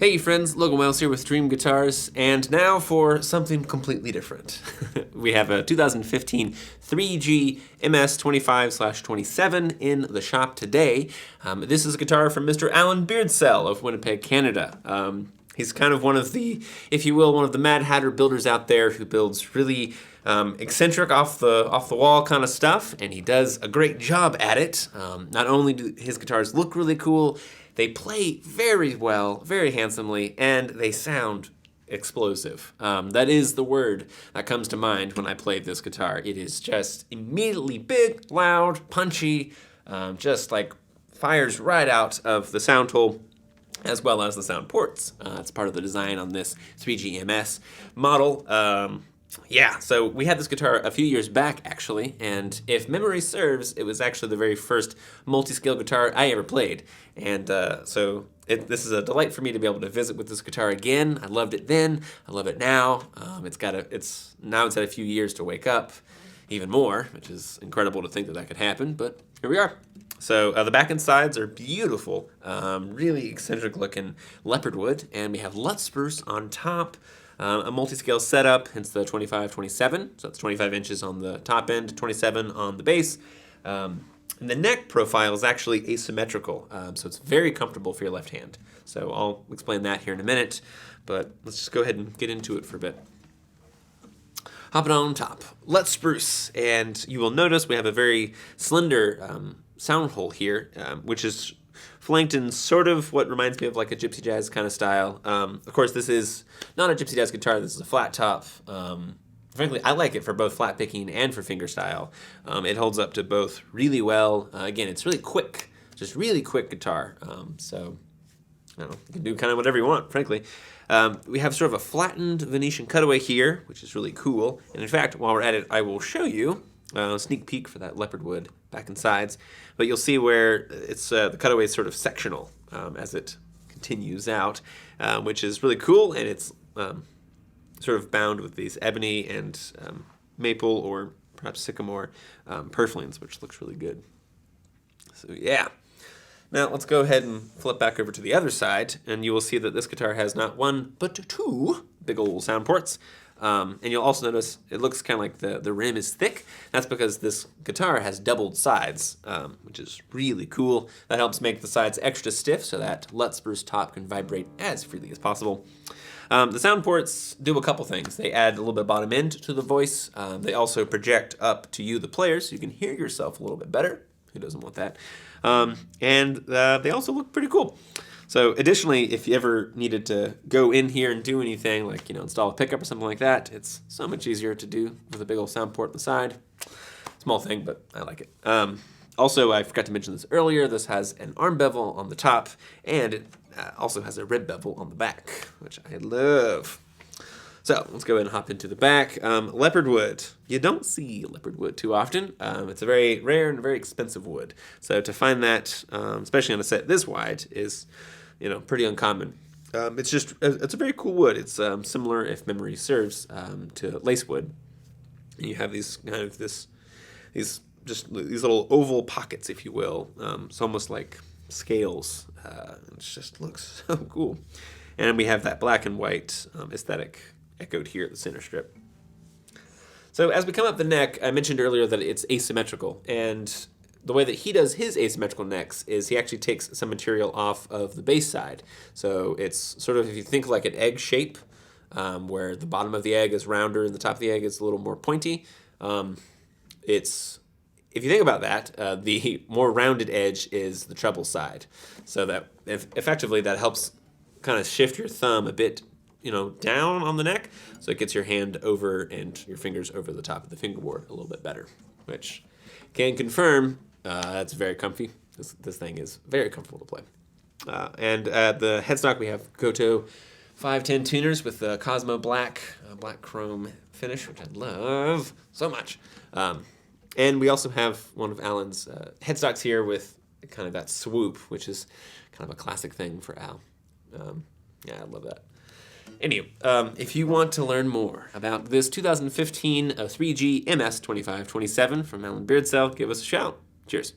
Hey friends, Logan here with Dream Guitars, and now for something completely different. We have a 2015 3GMS25/27 in the shop today. This is a guitar from Mr. Alan Beardsell of Winnipeg, Canada. He's kind of one of the, if you will, one of the Mad Hatter builders out there who builds really eccentric off the wall kind of stuff, and he does a great job at it. Not only do his guitars look really cool, they play very well, very handsomely, and they sound explosive. That is the word that comes to mind when I play this guitar. It is just immediately big, loud, punchy, just like fires right out of the sound hole, as well as the sound ports. It's part of the design on this 3GMS model. Yeah, so we had this guitar a few years back, actually, and if memory serves, it was actually the very first multiscale guitar I ever played. And so this is a delight for me to be able to visit with this guitar again. I loved it then, I love it now. It's had a few years to wake up even more, which is incredible to think that that could happen, but here we are. So the back and sides are beautiful, really eccentric looking Leopardwood, and we have Lutz Spruce on top. A multiscale setup, hence the 25/27, so it's 25 inches on the top end, 27 on the base. And the neck profile is actually asymmetrical, so it's very comfortable for your left hand. So I'll explain that here in a minute, but let's just go ahead and get into it for a bit. Hopping on top, Lutz Spruce, and you will notice we have a very slender sound hole here, which is flanked in sort of what reminds me of like a gypsy jazz kind of style. Of course, this is not a gypsy jazz guitar, this is a flat top. Frankly, I like it for both flat picking and for fingerstyle. It holds up to both really well. Again, it's really quick, just really quick guitar. So, I don't know, you can do kind of whatever you want, frankly. We have sort of a flattened Venetian cutaway here, which is really cool. And in fact, while we're at it, I will show you a sneak peek for that Leopardwood back and sides. But you'll see where it's the cutaway is sort of sectional as it continues out, which is really cool, and it's sort of bound with these ebony and maple or perhaps sycamore purflings, which looks really good. So yeah. Now let's go ahead and flip back over to the other side, and you will see that this guitar has not one, but two big old sound ports. And you'll also notice it looks kind of like the rim is thick. That's because this guitar has doubled sides, which is really cool. That helps make the sides extra stiff so that Lutz Spruce top can vibrate as freely as possible. The sound ports do a couple things. They add a little bit of bottom end to the voice. They also project up to you, the player, so you can hear yourself a little bit better. Who doesn't want that? And they also look pretty cool. So additionally, if you ever needed to go in here and do anything, like, install a pickup or something like that, it's so much easier to do with a big old sound port on the side. Small thing, but I like it. Also, I forgot to mention this earlier, this has an arm bevel on the top, and it also has a rib bevel on the back, which I love. So let's go ahead and hop into the back. Leopardwood. You don't see Leopardwood too often. It's a very rare and very expensive wood. So to find that, especially on a set this wide, is pretty uncommon. It's a very cool wood. It's similar, if memory serves, to lacewood. And you have these little oval pockets, if you will. It's almost like scales. It just looks so cool. And we have that black and white aesthetic echoed here at the center strip. So as we come up the neck, I mentioned earlier that it's asymmetrical, and the way that he does his asymmetrical necks is he actually takes some material off of the bass side. So it's sort of, if you think like an egg shape, where the bottom of the egg is rounder and the top of the egg is a little more pointy. If you think about that, the more rounded edge is the treble side. So that effectively that helps kind of shift your thumb a bit down on the neck, so it gets your hand over and your fingers over the top of the fingerboard a little bit better, which can confirm that's very comfy. This thing is very comfortable to play. And at the headstock, we have Goto 510 tuners with the Cosmo black chrome finish, which I love so much. And we also have one of Alan's headstocks here with kind of that swoop, which is kind of a classic thing for Al. Yeah, I love that. Anyway, if you want to learn more about this 2015 3GMS2527 from Alan Beardsell, give us a shout. Cheers.